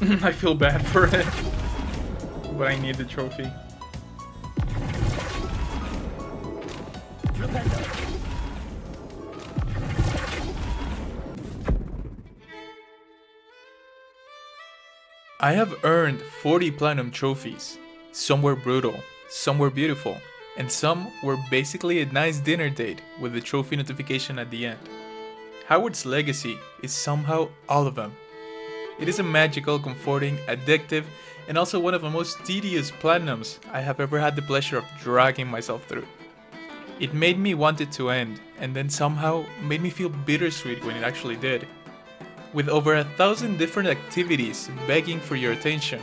I feel bad for it, but I need the trophy. I have earned 40 platinum trophies. Some were brutal, some were beautiful, and some were basically a nice dinner date with the trophy notification at the end. Hogwarts Legacy is somehow all of them. It is a magical, comforting, addictive, and also one of the most tedious platinums I have ever had the pleasure of dragging myself through. It made me want it to end, and then somehow made me feel bittersweet when it actually did. With over 1,000 different activities begging for your attention,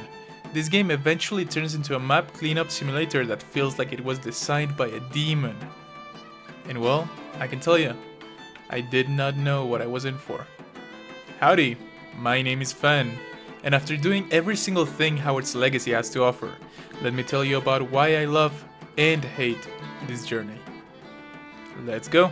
this game eventually turns into a map cleanup simulator that feels like it was designed by a demon. And well, I can tell you, I did not know what I was in for. Howdy, my name is Fan, and after doing every single thing Howard's Legacy has to offer, let me tell you about why I love and hate this journey. Let's go!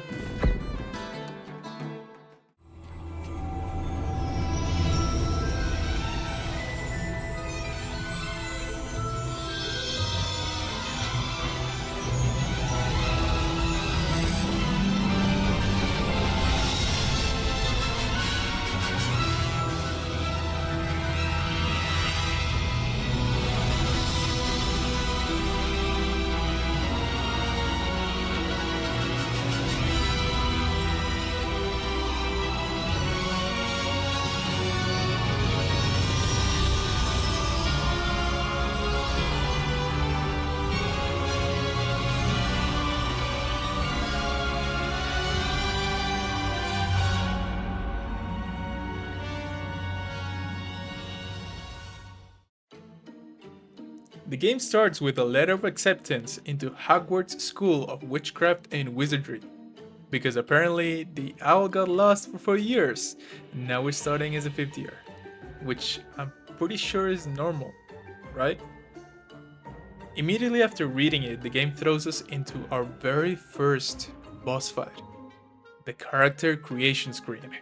The game starts with a letter of acceptance into Hogwarts School of Witchcraft and Wizardry. Because apparently the owl got lost for 4 years, and now we're starting as a 5th year. Which I'm pretty sure is normal, right? Immediately after reading it, the game throws us into our very first boss fight. The character creation screen.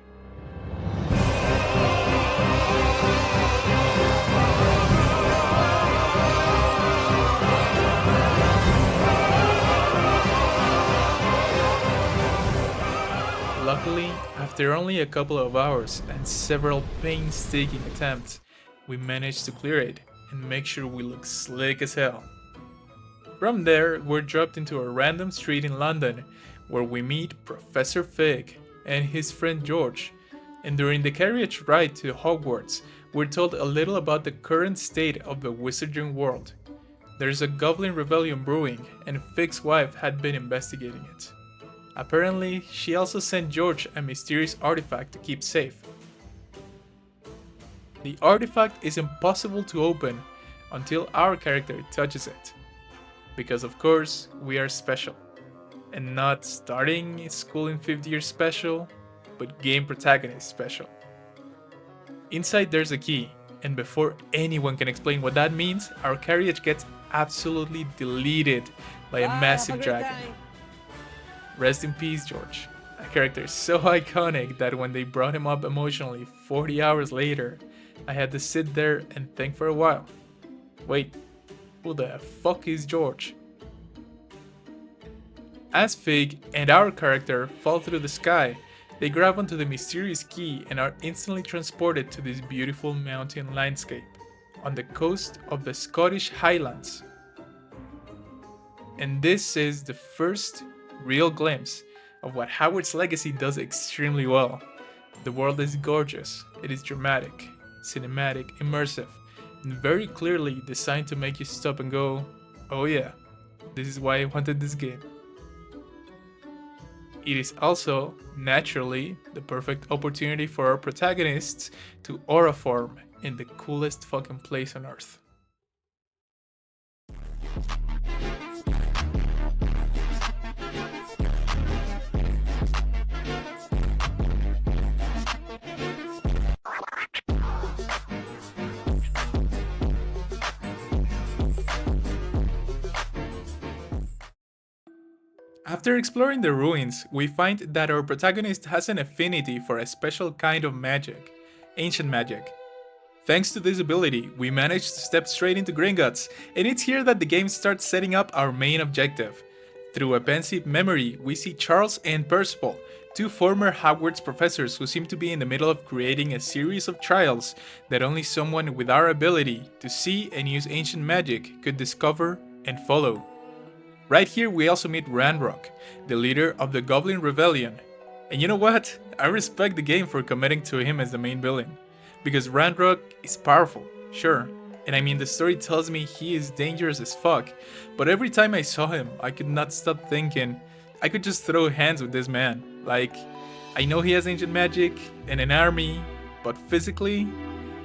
Luckily, after only a couple of hours and several painstaking attempts, we managed to clear it and make sure we look slick as hell. From there, we're dropped into a random street in London where we meet Professor Fig and his friend George, and during the carriage ride to Hogwarts, we're told a little about the current state of the wizarding world. There's a goblin rebellion brewing, and Fig's wife had been investigating it. Apparently, she also sent George a mysterious artifact to keep safe. The artifact is impossible to open until our character touches it. Because of course, we are special. And not starting school in 5th year special, but game protagonist special. Inside there's a key, and before anyone can explain what that means, our carriage gets absolutely deleted by a massive dragon. Rest in peace, George. A character so iconic that when they brought him up emotionally 40 hours later, I had to sit there and think for a while. Wait, who the fuck is George? As Fig and our character fall through the sky, they grab onto the mysterious key and are instantly transported to this beautiful mountain landscape on the coast of the Scottish Highlands. And this is the first real glimpse of what Howard's Legacy does extremely well. The world is gorgeous, it is dramatic, cinematic, immersive, and very clearly designed to make you stop and go, oh yeah, this is why I wanted this game. It is also, naturally, the perfect opportunity for our protagonists to aura form in the coolest fucking place on earth. After exploring the ruins, we find that our protagonist has an affinity for a special kind of magic, ancient magic. Thanks to this ability, we managed to step straight into Gringotts, and it's here that the game starts setting up our main objective. Through a pensive memory, we see Charles and Percival, two former Hogwarts professors who seem to be in the middle of creating a series of trials that only someone with our ability to see and use ancient magic could discover and follow. Right here we also meet Ranrock, the leader of the Goblin Rebellion. And you know what? I respect the game for committing to him as the main villain. Because Ranrock is powerful, sure, and I mean the story tells me he is dangerous as fuck, but every time I saw him, I could not stop thinking I could just throw hands with this man. Like, I know he has ancient magic and an army, but physically,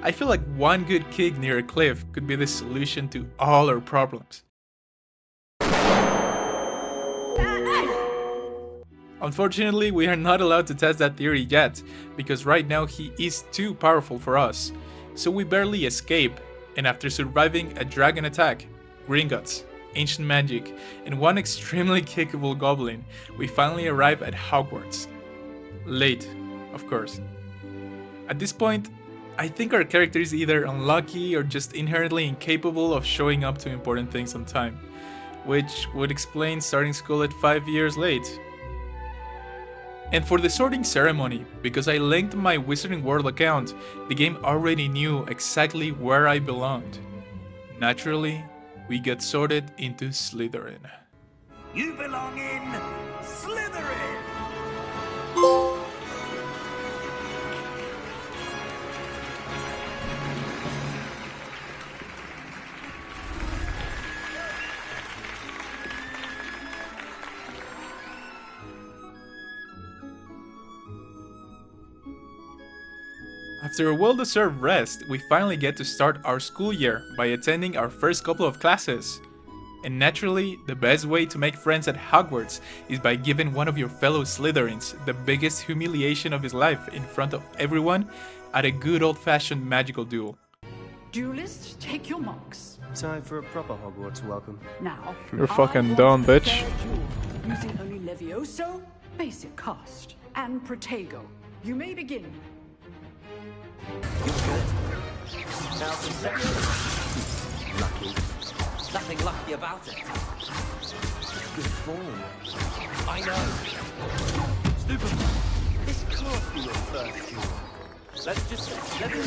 I feel like one good kick near a cliff could be the solution to all our problems. Unfortunately, we are not allowed to test that theory yet, because right now he is too powerful for us. So we barely escape, and after surviving a dragon attack, Gringotts, ancient magic, and one extremely kickable goblin, we finally arrive at Hogwarts. Late, of course. At this point, I think our character is either unlucky or just inherently incapable of showing up to important things on time, which would explain starting school at 5 years late. And for the sorting ceremony, because I linked my Wizarding World account, the game already knew exactly where I belonged. Naturally, we get sorted into Slytherin. You belong in Slytherin! After a well-deserved rest, we finally get to start our school year by attending our first couple of classes. And naturally, the best way to make friends at Hogwarts is by giving one of your fellow Slytherins the biggest humiliation of his life in front of everyone at a good old-fashioned magical duel. Duelists, take your marks. Time for a proper Hogwarts welcome. Now, You're fucking done, bitch. Using only Levioso, basic cast, and Protego. You may begin. Now for second. Lucky. Nothing lucky about it. Good form. I know. Stupid. This can't be your first duel. Let's just let me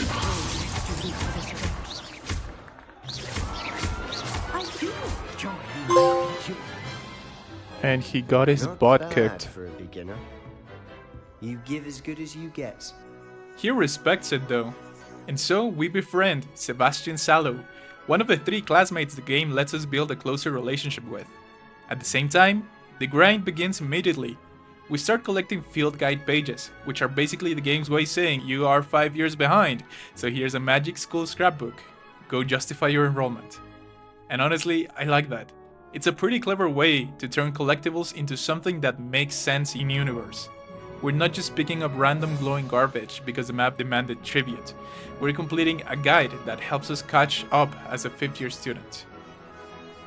I do enjoy. And he got his Not butt bad kicked. for a beginner. You give as good as you get. He respects it though. And so we befriend Sebastian Sallow, one of the 3 classmates the game lets us build a closer relationship with. At the same time, the grind begins immediately. We start collecting field guide pages, which are basically the game's way saying you are 5 years behind, so here's a magic school scrapbook. Go justify your enrollment. And honestly, I like that. It's a pretty clever way to turn collectibles into something that makes sense in universe. We're not just picking up random glowing garbage because the map demanded tribute. We're completing a guide that helps us catch up as a 5th year student.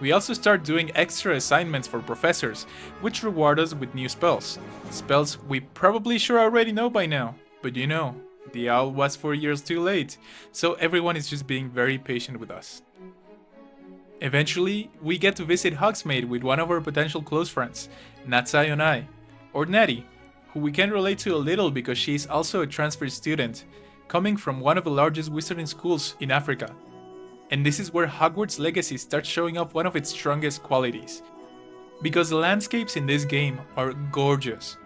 We also start doing extra assignments for professors, which reward us with new spells. Spells we probably sure already know by now, but you know, the owl was 4 years too late, so everyone is just being very patient with us. Eventually, we get to visit Hogsmeade with one of our potential close friends, Natsai and I, or Natty, who we can relate to a little because she is also a transfer student, coming from one of the largest wizarding schools in Africa. And this is where Hogwarts Legacy starts showing off one of its strongest qualities. Because the landscapes in this game are gorgeous.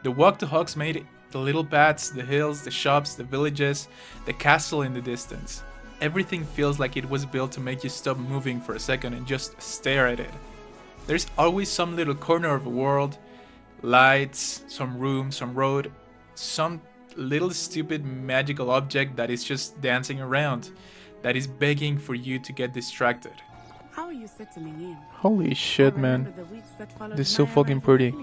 The walk to Hogsmeade, the little paths, the hills, the shops, the villages, the castle in the distance. Everything feels like it was built to make you stop moving for a second and just stare at it. There's always some little corner of the world, lights, some room, some road, some little stupid magical object that is just dancing around, that is begging for you to get distracted. How are you settling in? Holy shit, man. This is so fucking pretty.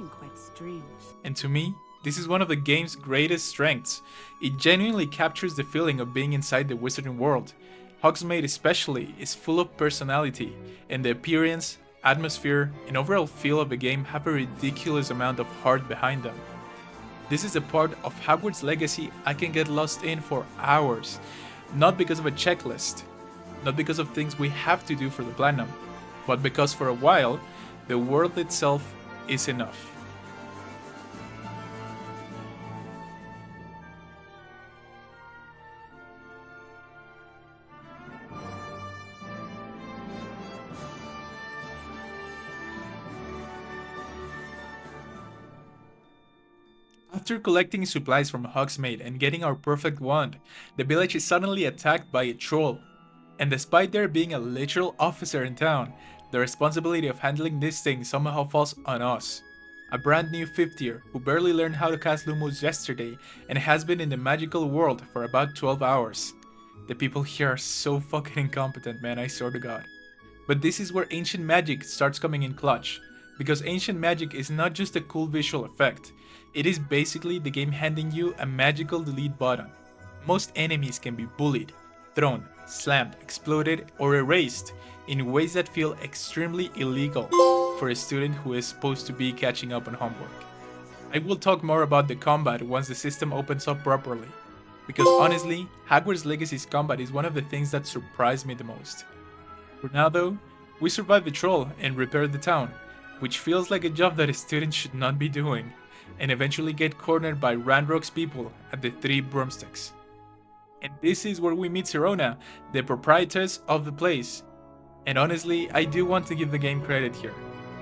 And to me, this is one of the game's greatest strengths. It genuinely captures the feeling of being inside the wizarding world. Hogsmeade especially is full of personality, and the appearance, atmosphere, and overall feel of the game have a ridiculous amount of heart behind them. This is a part of Hogwarts Legacy I can get lost in for hours. Not because of a checklist, not because of things we have to do for the platinum, but because for a while, the world itself is enough. After collecting supplies from Hogsmeade and getting our perfect wand, the village is suddenly attacked by a troll. And despite there being a literal officer in town, the responsibility of handling this thing somehow falls on us. A brand new 5th year who barely learned how to cast Lumos yesterday and has been in the magical world for about 12 hours. The people here are so fucking incompetent, man, I swear to god. But this is where ancient magic starts coming in clutch, because ancient magic is not just a cool visual effect, it is basically the game handing you a magical delete button. Most enemies can be bullied, thrown, slammed, exploded, or erased in ways that feel extremely illegal for a student who is supposed to be catching up on homework. I will talk more about the combat once the system opens up properly, because honestly, Hogwarts Legacy's combat is one of the things that surprised me the most. For now though, we survive the troll and repair the town, which feels like a job that a student should not be doing, and eventually get cornered by Ranrock's people at the Three Broomsticks. And this is where we meet Sirona, the proprietress of the place. And honestly, I do want to give the game credit here.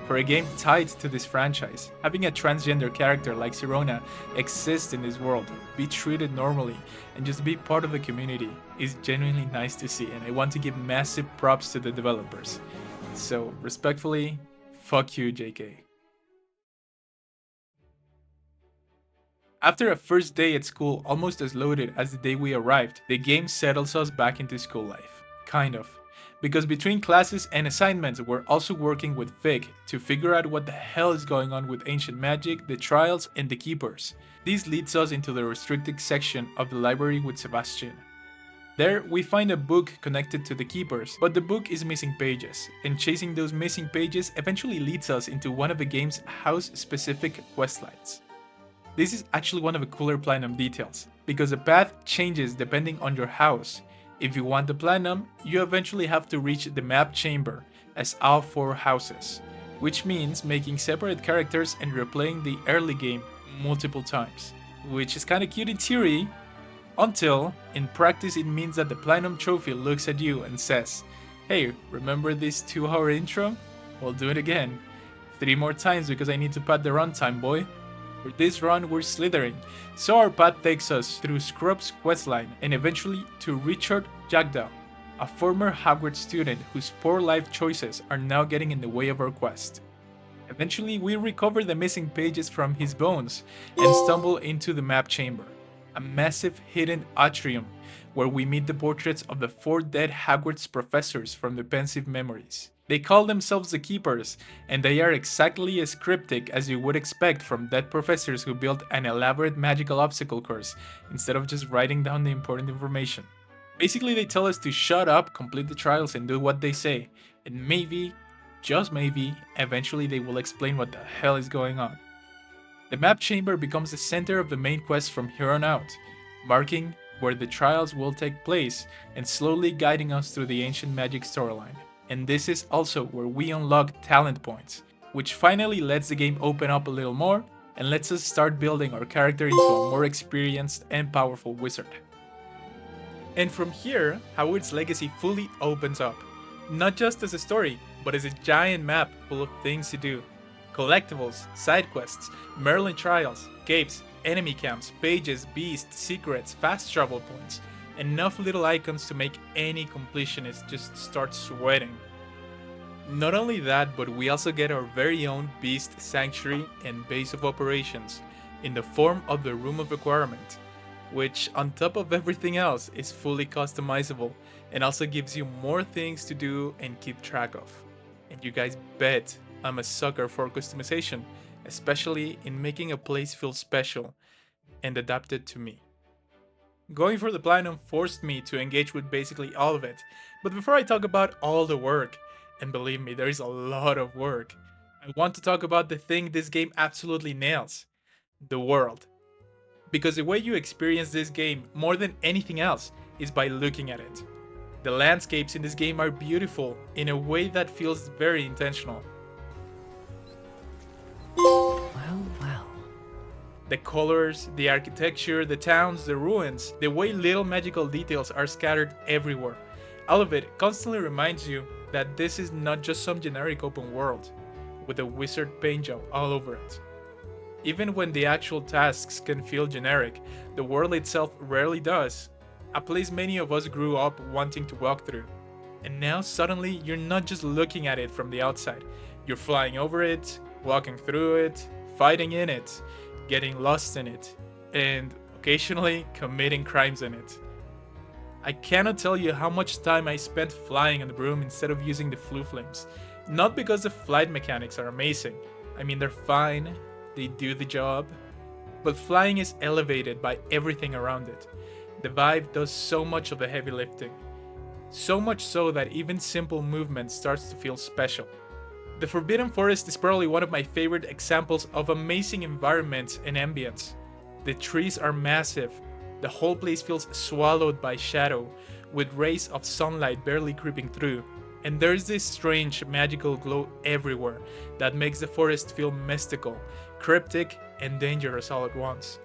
For a game tied to this franchise, having a transgender character like Sirona exist in this world, be treated normally, and just be part of the community is genuinely nice to see, and I want to give massive props to the developers. So, respectfully, fuck you, JK. After a first day at school almost as loaded as the day we arrived, the game settles us back into school life. Kind of. Because between classes and assignments, we're also working with Fig to figure out what the hell is going on with ancient magic, the trials, and the keepers. This leads us into the restricted section of the library with Sebastian. There, we find a book connected to the keepers, but the book is missing pages, and chasing those missing pages eventually leads us into one of the game's house-specific questlines. This is actually one of the cooler platinum details, because the path changes depending on your house. If you want the platinum, you eventually have to reach the map chamber as all 4 houses, which means making separate characters and replaying the early game multiple times. Which is kinda cute in theory, until in practice it means that the platinum trophy looks at you and says, "Hey, remember this 2-hour intro? Well, do it again. 3 more times because I need to pad the runtime, boy." For this run, we're slithering, so our path takes us through Scrub's questline and eventually to Richard Jackdaw, a former Hogwarts student whose poor life choices are now getting in the way of our quest. Eventually, we recover the missing pages from his bones and stumble into the map chamber, a massive hidden atrium where we meet the portraits of the 4 dead Hogwarts professors from the Pensive Memories. They call themselves the Keepers, and they are exactly as cryptic as you would expect from dead professors who built an elaborate magical obstacle course instead of just writing down the important information. Basically, they tell us to shut up, complete the trials, and do what they say, and maybe, just maybe, eventually they will explain what the hell is going on. The map chamber becomes the center of the main quest from here on out, marking where the trials will take place and slowly guiding us through the ancient magic storyline. And this is also where we unlock talent points, which finally lets the game open up a little more and lets us start building our character into a more experienced and powerful wizard. And from here, Hogwarts Legacy fully opens up, not just as a story, but as a giant map full of things to do. Collectibles, side quests, Merlin trials, caves, enemy camps, pages, beasts, secrets, fast travel points, enough little icons to make any completionist just start sweating. Not only that, but we also get our very own Beast Sanctuary and base of operations in the form of the Room of Requirement, which on top of everything else is fully customizable and also gives you more things to do and keep track of. And you guys bet I'm a sucker for customization, especially in making a place feel special and adapted to me. Going for the platinum forced me to engage with basically all of it, but before I talk about all the work, and believe me, there is a lot of work, I want to talk about the thing this game absolutely nails: the world. Because the way you experience this game, more than anything else, is by looking at it. The landscapes in this game are beautiful in a way that feels very intentional. Well, well. The colors, the architecture, the towns, the ruins, the way little magical details are scattered everywhere. All of it constantly reminds you that this is not just some generic open world with a wizard paint job all over it. Even when the actual tasks can feel generic, the world itself rarely does. A place many of us grew up wanting to walk through. And now suddenly you're not just looking at it from the outside, you're flying over it, walking through it, fighting in it, getting lost in it, and occasionally committing crimes in it. I cannot tell you how much time I spent flying on the broom instead of using the flue flames. Not because the flight mechanics are amazing. I mean, they're fine, they do the job, but flying is elevated by everything around it. The vibe does so much of the heavy lifting. So much so that even simple movement starts to feel special. The Forbidden Forest is probably one of my favorite examples of amazing environments and ambience. The trees are massive. The whole place feels swallowed by shadow, with rays of sunlight barely creeping through. And there's this strange magical glow everywhere that makes the forest feel mystical, cryptic, and dangerous all at once.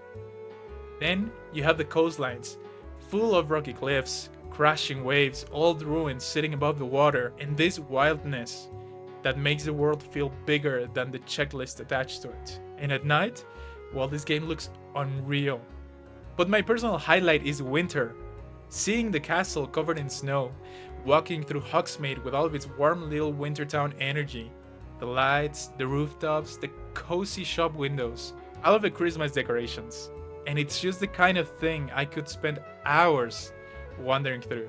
Then you have the coastlines, full of rocky cliffs, crashing waves, old ruins sitting above the water, and this wildness that makes the world feel bigger than the checklist attached to it. And at night, well, this game looks unreal. But my personal highlight is winter. Seeing the castle covered in snow, walking through Hogsmeade with all of its warm little wintertown energy, the lights, the rooftops, the cozy shop windows, all of the Christmas decorations. And it's just the kind of thing I could spend hours wandering through.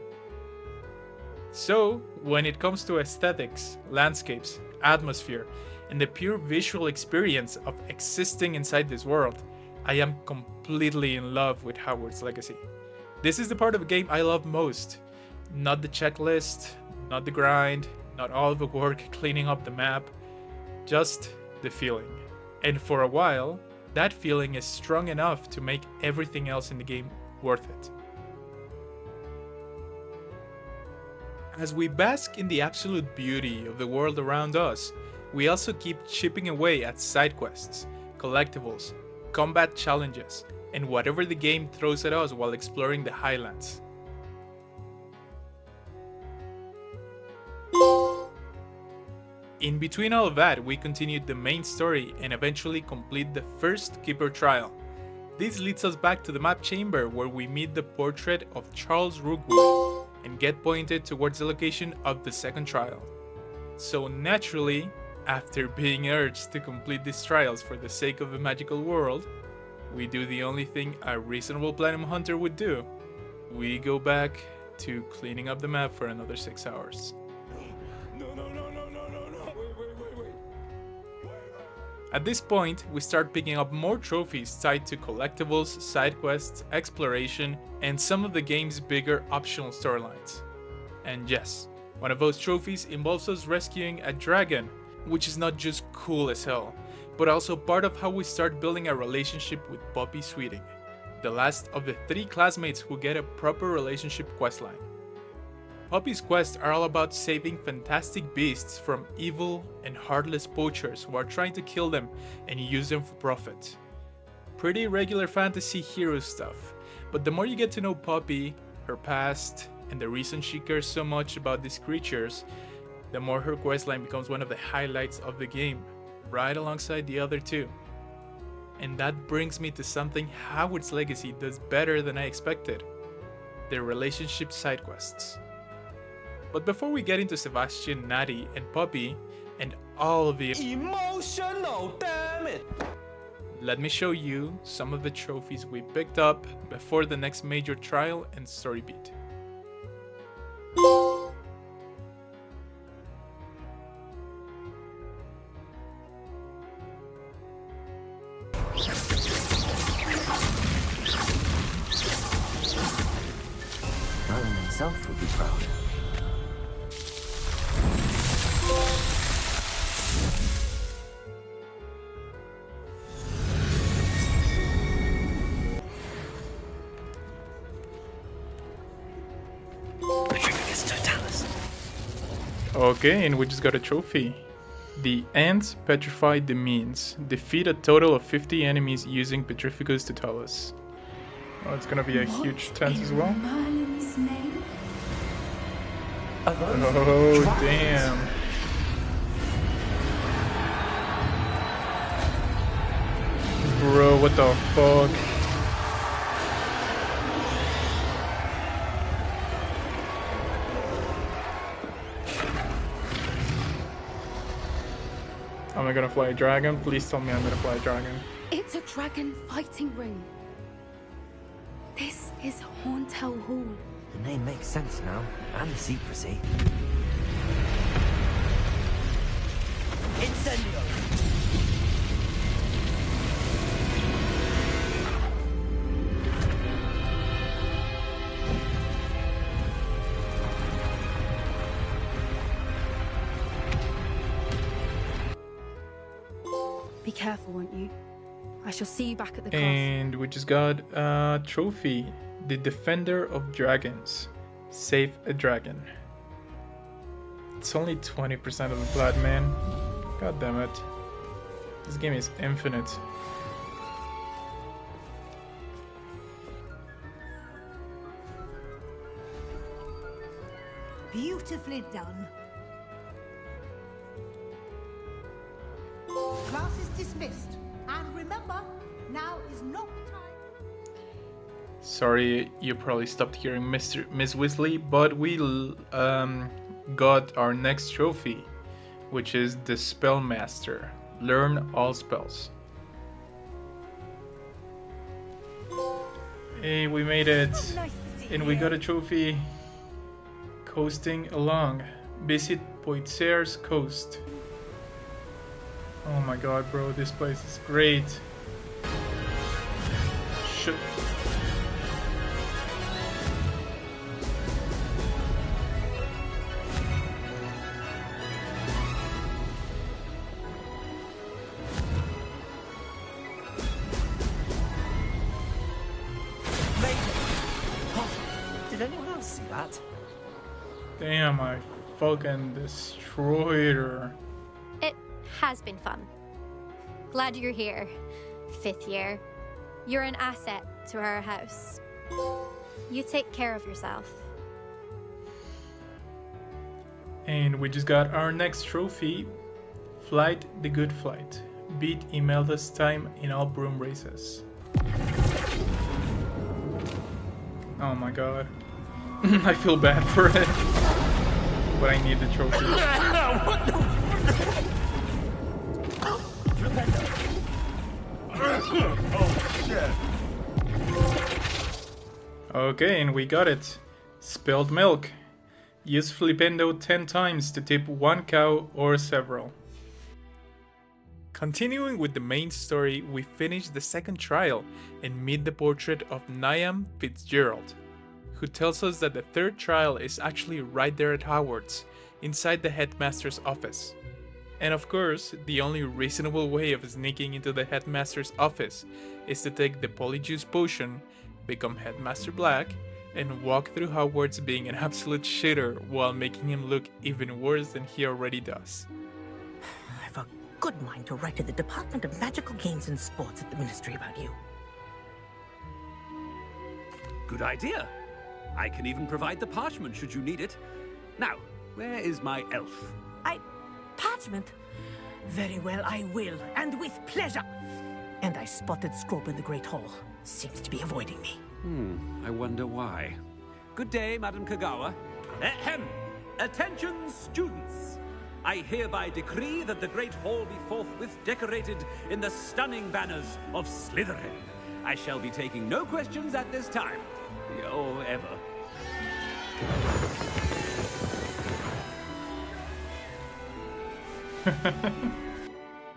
So, when it comes to aesthetics, landscapes, atmosphere, and the pure visual experience of existing inside this world, I am completely in love with Hogwarts Legacy. This is the part of the game I love most. Not the checklist, not the grind, not all the work cleaning up the map, just the feeling. And for a while, that feeling is strong enough to make everything else in the game worth it. As we bask in the absolute beauty of the world around us, we also keep chipping away at side quests, collectibles, combat challenges, and whatever the game throws at us while exploring the Highlands. In between all of that, we continued the main story and eventually complete the first Keeper trial. This leads us back to the map chamber where we meet the portrait of Charles Rookwood and get pointed towards the location of the second trial. So naturally, after being urged to complete these trials for the sake of the magical world, we do the only thing a reasonable Platinum Hunter would do. We go back to cleaning up the map for another 6 hours. At this point, we start picking up more trophies tied to collectibles, side quests, exploration, and some of the game's bigger optional storylines. And yes, one of those trophies involves us rescuing a dragon, which is not just cool as hell, but also part of how we start building a relationship with Poppy Sweeting, the last of the 3 classmates who get a proper relationship questline. Poppy's quests are all about saving fantastic beasts from evil and heartless poachers who are trying to kill them and use them for profit. Pretty regular fantasy hero stuff, but the more you get to know Poppy, her past, and the reason she cares so much about these creatures, the more her questline becomes one of the highlights of the game, right alongside the other 2. And that brings me to something Hogwarts Legacy does better than I expected: their relationship side quests. But before we get into Sebastian, Natty, and Poppy, and all of the Emotional, damn it! let me show you some of the trophies we picked up before the next major trial and story beat. Merlin himself would be proud. Okay, and we just got a trophy. The ants petrified the means. Defeat a total of 50 enemies using Petrificus Totalis. Oh, it's gonna be a huge tent as well. Merlin's name? Oh, damn. Bro, what the fuck? Am I gonna fly a dragon? Please tell me I'm gonna fly a dragon. It's a dragon fighting ring. This is Hauntel Hall. The name makes sense now, and the secrecy. Incendio! Be careful, won't you? I shall see you back at the castle. And we just got a trophy. The Defender of Dragons. Save a dragon. It's only 20% of the blood, man. God damn it. This game is infinite. Beautifully done. Class is dismissed. And remember, now is not time. Sorry, you probably stopped hearing Miss Weasley, but we got our next trophy, which is the Spellmaster. Learn all spells. Hey, we made it, and we got a trophy. Coasting along. Visit Poitzer's coast. Oh my god, bro, this place is great. Shit. Did anyone else see that? Damn, I fucking destroyed her. It has been fun. Glad you're here. 5th year. You're an asset to our house. You take care of yourself. And we just got our next trophy. Flight the Good Flight. Beat Imelda's time in all broom races. Oh my god. I feel bad for it. But I need the trophy. Okay, and we got it. Spilled milk. Use Flipendo 10 times to tip 1 cow or several. Continuing with the main story, we finish the second trial and meet the portrait of Niam Fitzgerald, who tells us that the third trial is actually right there at Hogwarts, inside the headmaster's office. And of course, the only reasonable way of sneaking into the headmaster's office is to take the Polyjuice potion, become Headmaster Black, and walk through Hogwarts being an absolute shitter while making him look even worse than he already does. I've a good mind to write to the Department of Magical Games and Sports at the Ministry about you. Good idea. I can even provide the parchment should you need it. Now, where is my elf? Parchment? Very well, I will, and with pleasure. And I spotted Scrope in the Great Hall. Seems to be avoiding me. I wonder why. Good day, Madam Kagawa. Ahem! Attention, students! I hereby decree that the Great Hall be forthwith decorated in the stunning banners of Slytherin. I shall be taking no questions at this time. Or ever.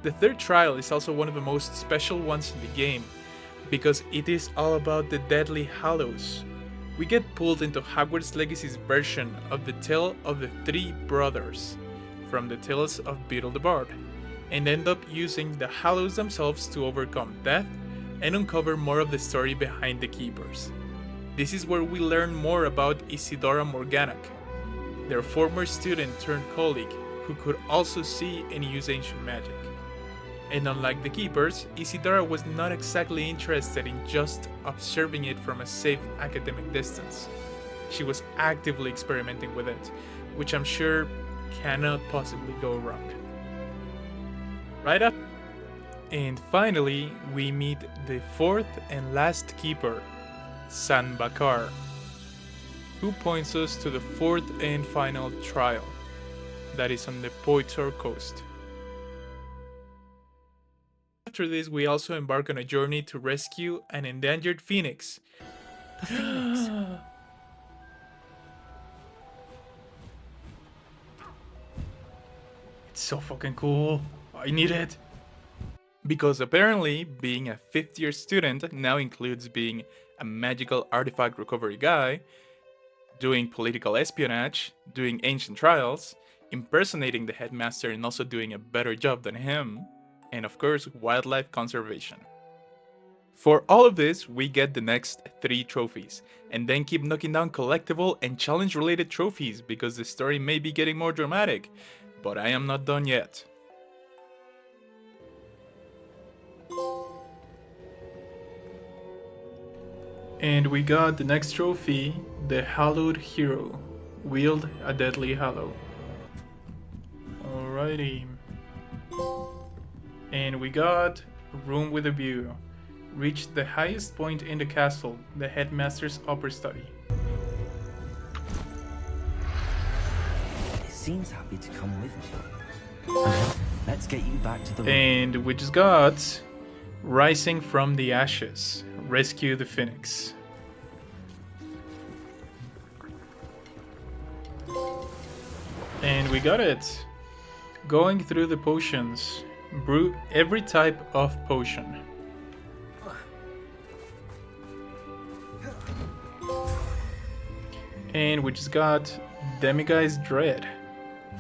The third trial is also one of the most special ones in the game, because it is all about the Deadly Hallows. We get pulled into Hogwarts Legacy's version of the tale of the three brothers, from the tales of Beetle the Bard, and end up using the Hallows themselves to overcome death and uncover more of the story behind the Keepers. This is where we learn more about Isidora Morganac, their former student turned colleague, who could also see and use ancient magic. And unlike the keepers, Isidora was not exactly interested in just observing it from a safe academic distance. She was actively experimenting with it, which I'm sure cannot possibly go wrong. Right up. And finally, we meet the fourth and last keeper, San Bakar, who points us to the fourth and final trial, that is on the Poitor coast. After this, we also embark on a journey to rescue an endangered phoenix. The phoenix. It's so fucking cool. I need it. Because apparently, being a 5th-year student now includes being a magical artifact recovery guy, doing political espionage, doing ancient trials, impersonating the headmaster and also doing a better job than him, and of course, wildlife conservation. For all of this, we get the next 3 trophies, and then keep knocking down collectible and challenge-related trophies because the story may be getting more dramatic, but I am not done yet. And we got the next trophy, the Hallowed Hero. Wield a deadly hallow. Alrighty. And we got a room with a view. Reach the highest point in the castle, the headmaster's upper study. It seems happy to come with me. Let's get you back to the room. And we just got Rising from the Ashes. Rescue the Phoenix. And we got it. Going through the potions. Brew every type of potion. And we just got Demiguy's Dread.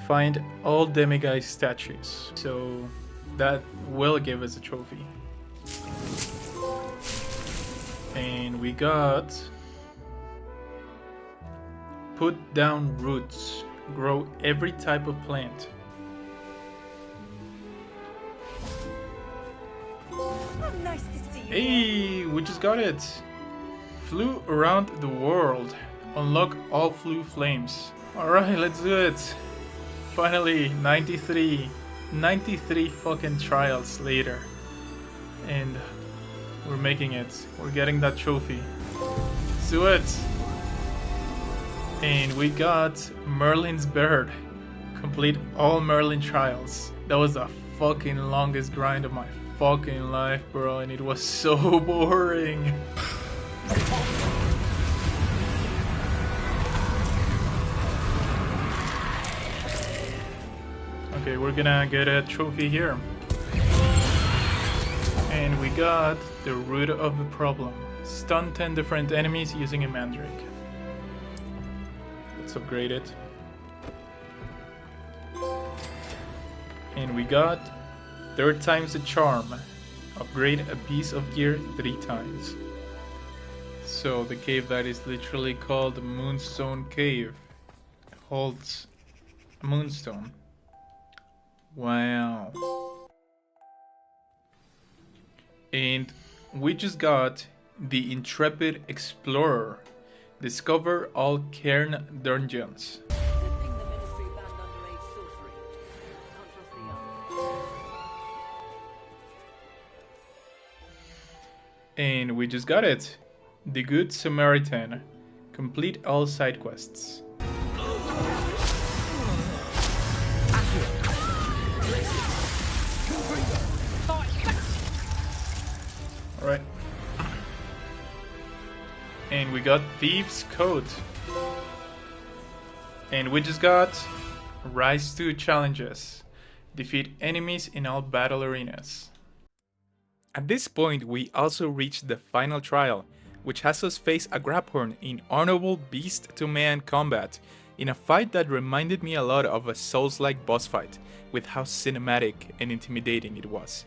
Find all Demiguy statues. So that will give us a trophy. And we got Put down roots. Grow every type of plant. Nice to see you. Hey, we just got it. Flew around the world. Unlock all flu flames. Alright, let's do it. Finally, 93 fucking trials later. And we're making it. We're getting that trophy. Let's do it. And we got Merlin's Bird. Complete all Merlin trials. That was the fucking longest grind of my fucking life, bro, and it was so boring. Okay, we're gonna get a trophy here. And we got the root of the problem. Stun 10 different enemies using a mandrake. Let's upgrade it. And we got 3rd time's the charm. Upgrade a piece of gear 3 times. So the cave that is literally called Moonstone Cave holds a moonstone. Wow. And we just got the Intrepid Explorer. Discover all Cairn dungeons. And we just got it. The Good Samaritan. Complete all side quests. Alright. And we got Thieves' Coat. And we just got Rise to Challenges. Defeat enemies in all battle arenas. At this point, we also reach the final trial, which has us face a Graphorn in honorable beast-to-man combat, in a fight that reminded me a lot of a Souls-like boss fight, with how cinematic and intimidating it was.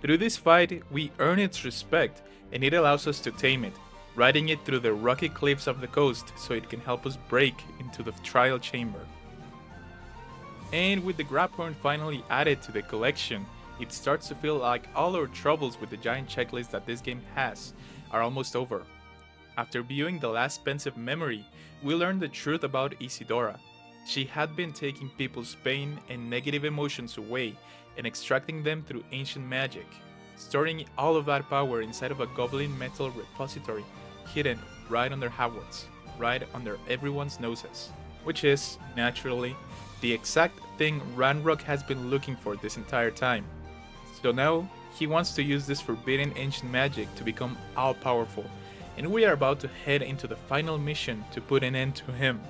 Through this fight, we earn its respect, and it allows us to tame it, riding it through the rocky cliffs of the coast so it can help us break into the trial chamber. And with the grab horn finally added to the collection, it starts to feel like all our troubles with the giant checklist that this game has are almost over. After viewing the last pensive memory, we learn the truth about Isidora. She had been taking people's pain and negative emotions away and extracting them through ancient magic, storing all of that power inside of a goblin metal repository hidden right under Hogwarts, right under everyone's noses, which is, naturally, the exact thing Ranrock has been looking for this entire time. So now, he wants to use this forbidden ancient magic to become all-powerful, and we are about to head into the final mission to put an end to him.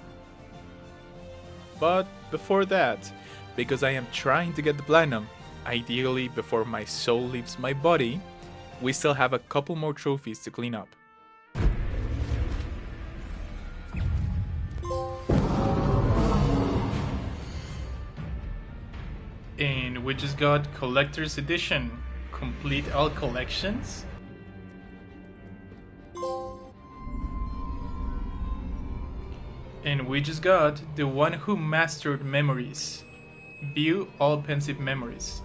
But before that, because I am trying to get the platinum, ideally before my soul leaves my body, we still have a couple more trophies to clean up. And we just got Collector's Edition. Complete all collections. And we just got the one who mastered memories. View all pensive memories.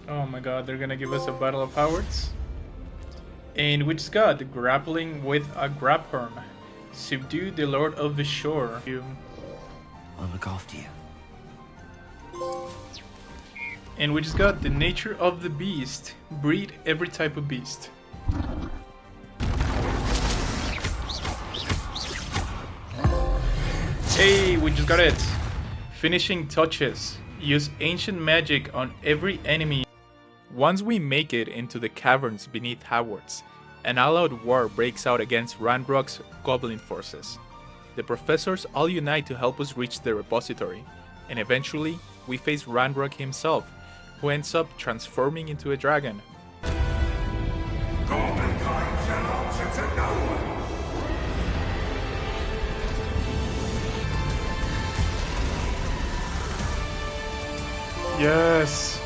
Oh my god, they're gonna give us a Battle of Hogwarts. And we just got Grappling with a Grabhorn. Subdue the Lord of the Shore. I'll look after you. And we just got the Nature of the Beast. Breed every type of beast. Hey, we just got it! Finishing touches. Use ancient magic on every enemy. Once we make it into the caverns beneath Hogwarts, an all-out war breaks out against Ranrock's goblin forces. The professors all unite to help us reach the repository, and eventually we face Ranrock himself, who ends up transforming into a dragon. Yes!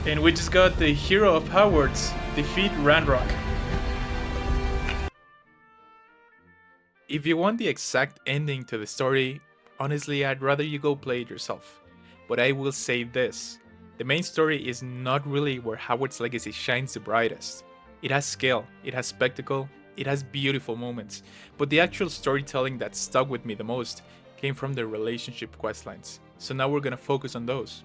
And we just got the hero of Hogwarts, defeat Ranrock. If you want the exact ending to the story, honestly I'd rather you go play it yourself. But I will say this, the main story is not really where Hogwarts Legacy shines the brightest. It has scale, it has spectacle, it has beautiful moments, but the actual storytelling that stuck with me the most came from the relationship questlines, so now we're gonna focus on those.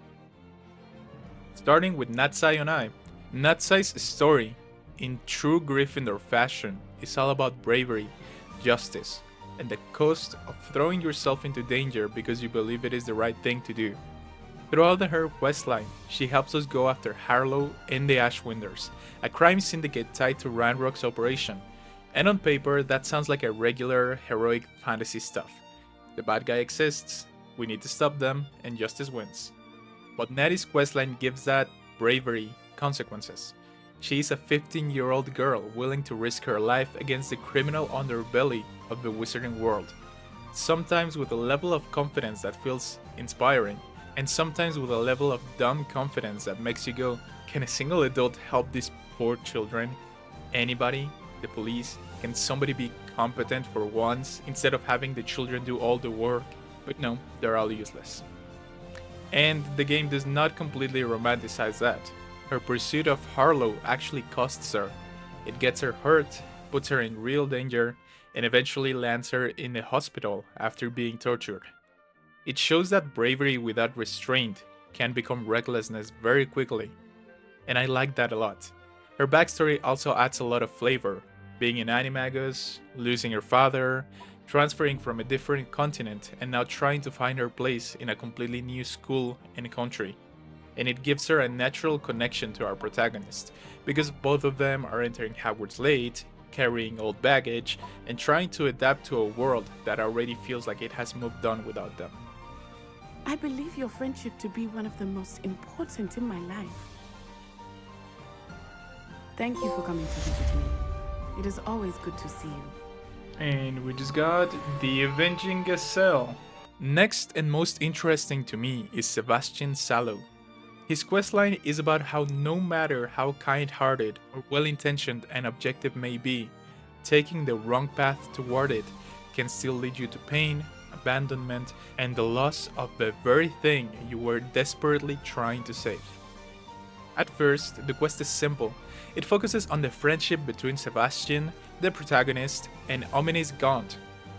Starting with Natsai on I. Natsai's story, in true Gryffindor fashion, is all about bravery, justice, and the cost of throwing yourself into danger because you believe it is the right thing to do. Throughout her questline, she helps us go after Harlow and the Ashwinders, a crime syndicate tied to Ranrock's operation, and on paper that sounds like a regular heroic fantasy stuff. The bad guy exists, we need to stop them, and justice wins. But Nettie's questline gives that bravery consequences. She is a 15-year-old girl willing to risk her life against the criminal underbelly of the wizarding world, sometimes with a level of confidence that feels inspiring, and sometimes with a level of dumb confidence that makes you go, can a single adult help these poor children? Anybody? The police? Can somebody be competent for once instead of having the children do all the work? But no, they're all useless. And the game does not completely romanticize that. Her pursuit of Harlow actually costs her. It gets her hurt, puts her in real danger, and eventually lands her in a hospital after being tortured. It shows that bravery without restraint can become recklessness very quickly, and I like that a lot. Her backstory also adds a lot of flavor, being an animagus, losing her father, transferring from a different continent, and now trying to find her place in a completely new school and country. And it gives her a natural connection to our protagonist, because both of them are entering Hogwarts late, carrying old baggage, and trying to adapt to a world that already feels like it has moved on without them. I believe your friendship to be one of the most important in my life. Thank you for coming to visit me. It is always good to see you. And we just got the Avenging Gazelle. Next and most interesting to me is Sebastian Sallow. His questline is about how no matter how kind-hearted or well-intentioned an objective may be, taking the wrong path toward it can still lead you to pain, abandonment, and the loss of the very thing you were desperately trying to save. At first, the quest is simple. It focuses on the friendship between Sebastian, the protagonist, and Ominis Gaunt,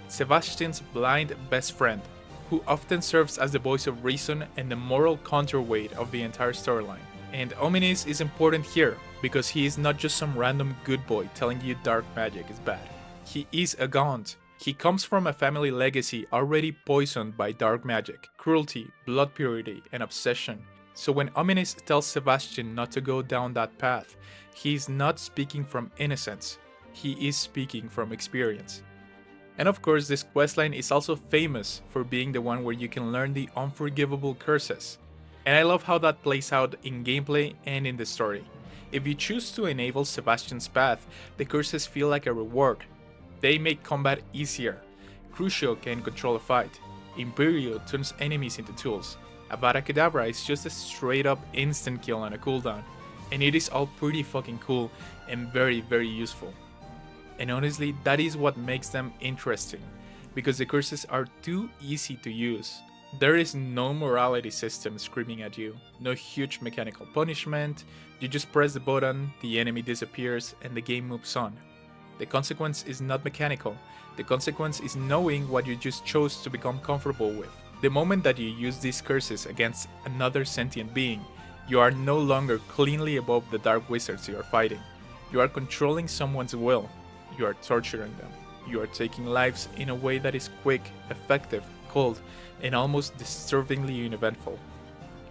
Sebastian's blind best friend, who often serves as the voice of reason and the moral counterweight of the entire storyline. And Ominis is important here, because he is not just some random good boy telling you dark magic is bad. He is a Gaunt. He comes from a family legacy already poisoned by dark magic, cruelty, blood purity, and obsession. So when Ominis tells Sebastian not to go down that path, he is not speaking from innocence, he is speaking from experience. And of course, this questline is also famous for being the one where you can learn the unforgivable curses. And I love how that plays out in gameplay and in the story. If you choose to enable Sebastian's path, the curses feel like a reward. They make combat easier. Crucio can control a fight. Imperio turns enemies into tools. Avada Kedavra is just a straight up instant kill on a cooldown. And it is all pretty fucking cool and very useful. And honestly, that is what makes them interesting, because the curses are too easy to use. There is no morality system screaming at you, no huge mechanical punishment, you just press the button, the enemy disappears, and the game moves on. The consequence is not mechanical, the consequence is knowing what you just chose to become comfortable with. The moment that you use these curses against another sentient being, you are no longer cleanly above the dark wizards you are fighting. You are controlling someone's will, you are torturing them, you are taking lives in a way that is quick, effective, cold, and almost disturbingly uneventful.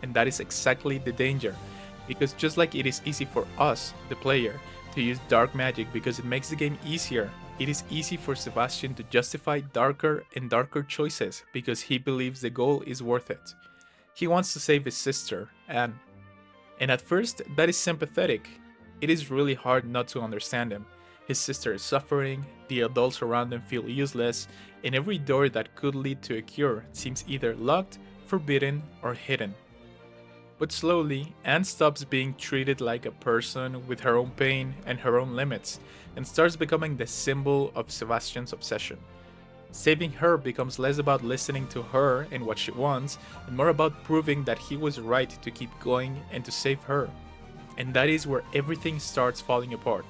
And that is exactly the danger, because just like it is easy for us, the player, to use dark magic because it makes the game easier, it is easy for Sebastian to justify darker and darker choices because he believes the goal is worth it. He wants to save his sister, Anne. And at first, that is sympathetic. It is really hard not to understand him. His sister is suffering, the adults around him feel useless, and every door that could lead to a cure seems either locked, forbidden, or hidden. But slowly, Anne stops being treated like a person with her own pain and her own limits, and starts becoming the symbol of Sebastian's obsession. Saving her becomes less about listening to her and what she wants, and more about proving that he was right to keep going and to save her. And that is where everything starts falling apart.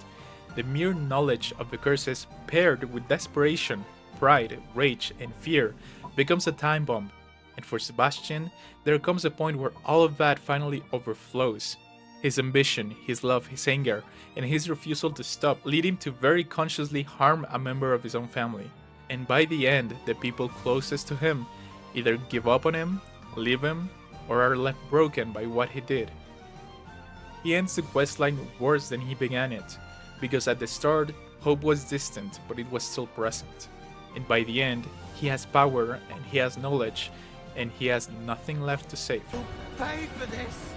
The mere knowledge of the curses paired with desperation, pride, rage, and fear becomes a time bomb. And for Sebastian, there comes a point where all of that finally overflows. His ambition, his love, his anger, and his refusal to stop lead him to very consciously harm a member of his own family. And by the end, the people closest to him either give up on him, leave him, or are left broken by what he did. He ends the questline worse than he began it, because at the start, hope was distant, but it was still present. And by the end, he has power and he has knowledge, and he has nothing left to save. Pay for this!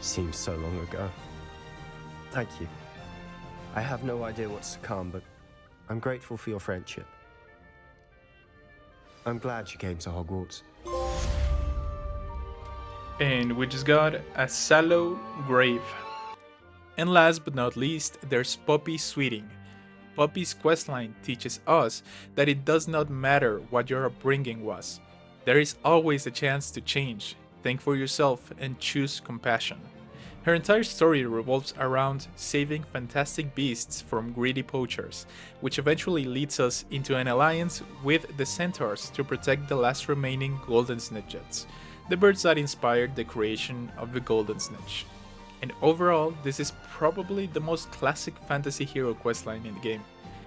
Seems so long ago. Thank you. I have no idea what's to come, but I'm grateful for your friendship. I'm glad you came to Hogwarts. And we just got a sallow grave. And last but not least, there's Poppy Sweeting. Poppy's questline teaches us that it does not matter what your upbringing was. There is always a chance to change, think for yourself, and choose compassion. Her entire story revolves around saving fantastic beasts from greedy poachers, which eventually leads us into an alliance with the Centaurs to protect the last remaining Golden Snitchets, the birds that inspired the creation of the Golden Snitch. And overall, this is probably the most classic fantasy hero questline in the game.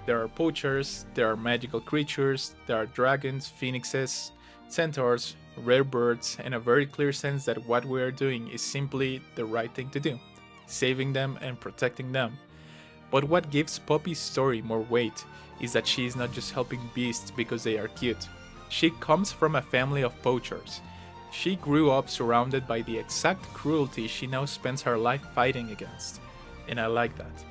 There are poachers, there are magical creatures, there are dragons, phoenixes, centaurs, rare birds, and a very clear sense that what we are doing is simply the right thing to do, saving them and protecting them. But what gives Poppy's story more weight is that she is not just helping beasts because they are cute. She comes from a family of poachers. She grew up surrounded by the exact cruelty she now spends her life fighting against. And I like that,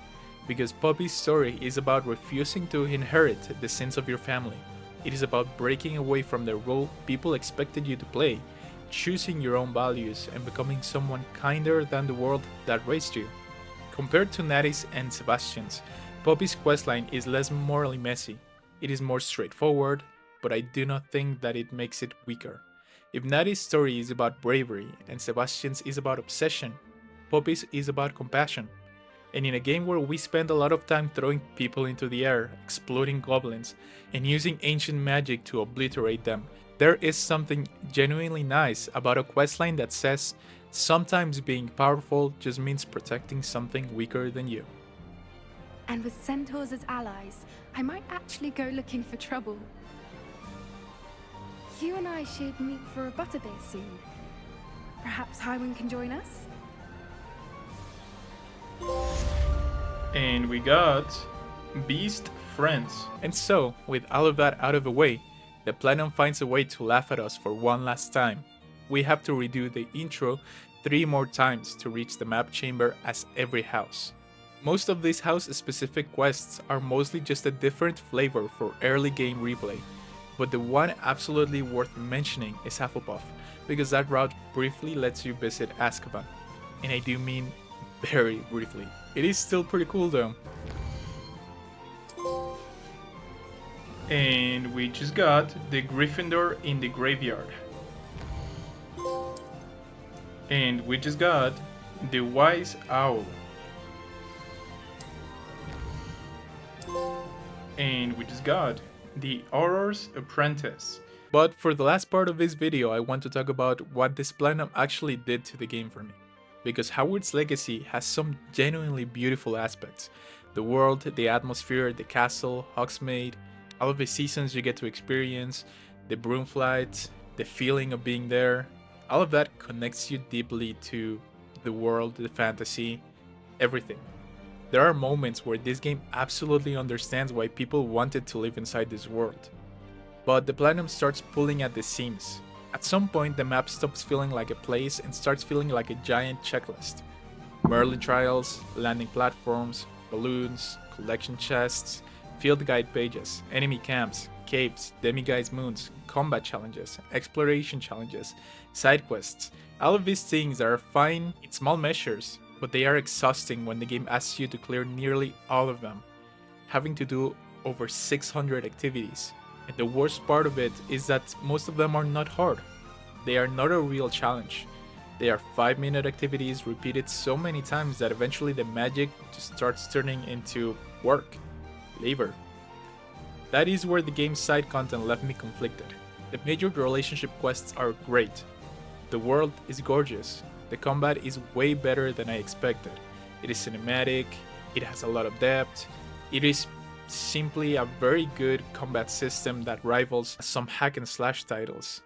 because Poppy's story is about refusing to inherit the sins of your family. It is about breaking away from the role people expected you to play, choosing your own values, and becoming someone kinder than the world that raised you. Compared to Natty's and Sebastian's, Poppy's questline is less morally messy. It is more straightforward, but I do not think that it makes it weaker. If Natty's story is about bravery and Sebastian's is about obsession, Poppy's is about compassion. And in a game where we spend a lot of time throwing people into the air, exploding goblins, and using ancient magic to obliterate them, there is something genuinely nice about a questline that says, sometimes being powerful just means protecting something weaker than you. And with centaurs as allies, I might actually go looking for trouble. You and I should meet for a butterbeer soon. Perhaps Hyman can join us? And we got Beast Friends. And so, with all of that out of the way, the Platinum finds a way to laugh at us for one last time. We have to redo the intro 3 more times to reach the map chamber as every house. Most of these house-specific quests are mostly just a different flavor for early game replay, but the one absolutely worth mentioning is Hufflepuff, because that route briefly lets you visit Azkaban. And I do mean very briefly. It is still pretty cool though. And we just got the Gryffindor in the graveyard. And we just got the Wise Owl. And we just got the Auror's Apprentice. But for the last part of this video, I want to talk about what this Platinum actually did to the game for me. Because Hogwarts Legacy has some genuinely beautiful aspects. The world, the atmosphere, the castle, Hogsmeade, all of the seasons you get to experience, the broom flights, the feeling of being there, all of that connects you deeply to the world, the fantasy, everything. There are moments where this game absolutely understands why people wanted to live inside this world. But the Platinum starts pulling at the seams. At some point, the map stops feeling like a place and starts feeling like a giant checklist. Merlin trials, landing platforms, balloons, collection chests, field guide pages, enemy camps, caves, demiguise moons, combat challenges, exploration challenges, side quests. All of these things are fine in small measures, but they are exhausting when the game asks you to clear nearly all of them, having to do over 600 activities. And the worst part of it is that most of them are not hard. They are not a real challenge. They are 5-minute activities repeated so many times that eventually the magic just starts turning into work, labor. That is where the game's side content left me conflicted. The major relationship quests are great. The world is gorgeous. The combat is way better than I expected. It is cinematic, it has a lot of depth, it is simply a very good combat system that rivals some hack and slash titles.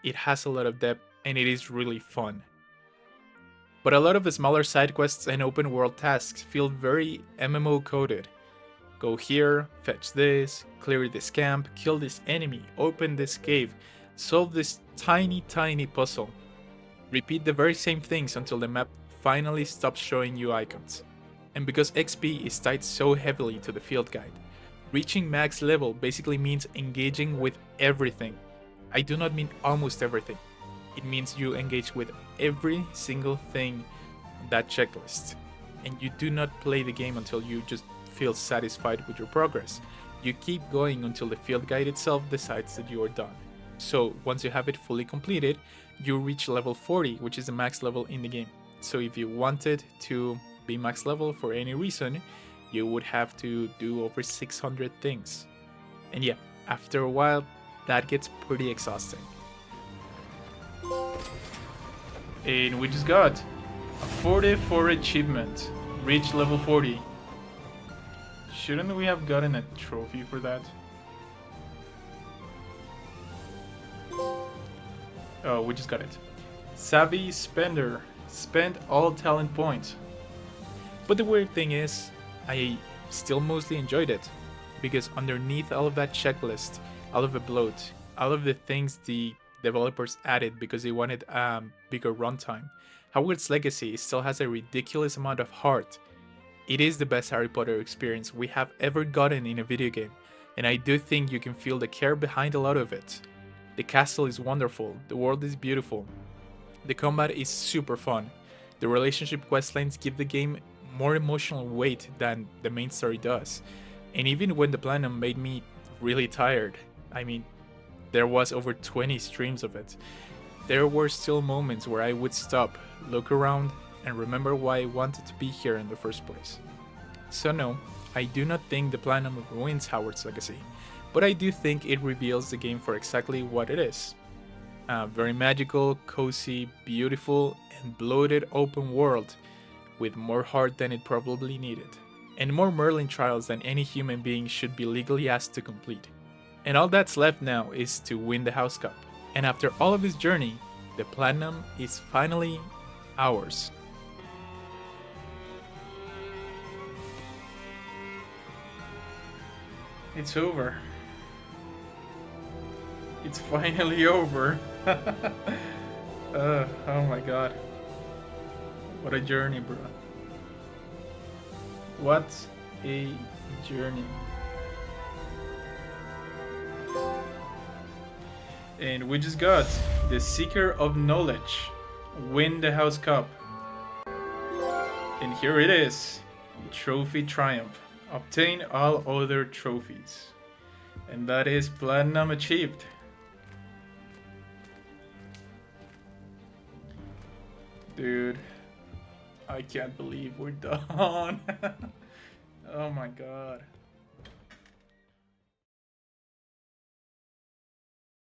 It has a lot of depth and it is really fun. But a lot of the smaller side quests and open world tasks feel very MMO coded. Go here, fetch this, clear this camp, kill this enemy, open this cave, solve this tiny puzzle. Repeat the very same things until the map finally stops showing you icons. And because XP is tied so heavily to the field guide, reaching max level basically means engaging with everything. I do not mean almost everything. It means you engage with every single thing on that checklist. And you do not play the game until you just feel satisfied with your progress. You keep going until the field guide itself decides that you are done. So once you have it fully completed, you reach level 40, which is the max level in the game. So if you wanted to be max level for any reason, you would have to do over 600 things. And yeah, after a while, that gets pretty exhausting. And we just got a 44 achievement. Reach level 40. Shouldn't we have gotten a trophy for that? Oh, we just got it. Savvy Spender. Spend all talent points. But the weird thing is, I still mostly enjoyed it. Because underneath all of that checklist, all of the bloat, all of the things the developers added because they wanted bigger runtime, Hogwarts Legacy still has a ridiculous amount of heart. It is the best Harry Potter experience we have ever gotten in a video game, and I do think you can feel the care behind a lot of it. The castle is wonderful, the world is beautiful, the combat is super fun, the relationship questlines give the game more emotional weight than the main story does. And even when the platinum made me really tired, I mean, there was over 20 streams of it, there were still moments where I would stop, look around, and remember why I wanted to be here in the first place. So no, I do not think the platinum ruins Hogwarts Legacy, but I do think it reveals the game for exactly what it is. A very magical, cozy, beautiful, and bloated open world with more heart than it probably needed, and more Merlin trials than any human being should be legally asked to complete. And all that's left now is to win the House Cup. And after all of his journey, the platinum is finally ours. It's over. It's finally over. Oh my god. What a journey, bro. What a journey. And we just got the Seeker of Knowledge. Win the House Cup. And here it is. Trophy Triumph. Obtain all other trophies. And that is platinum achieved. Dude, I can't believe we're done. Oh my god.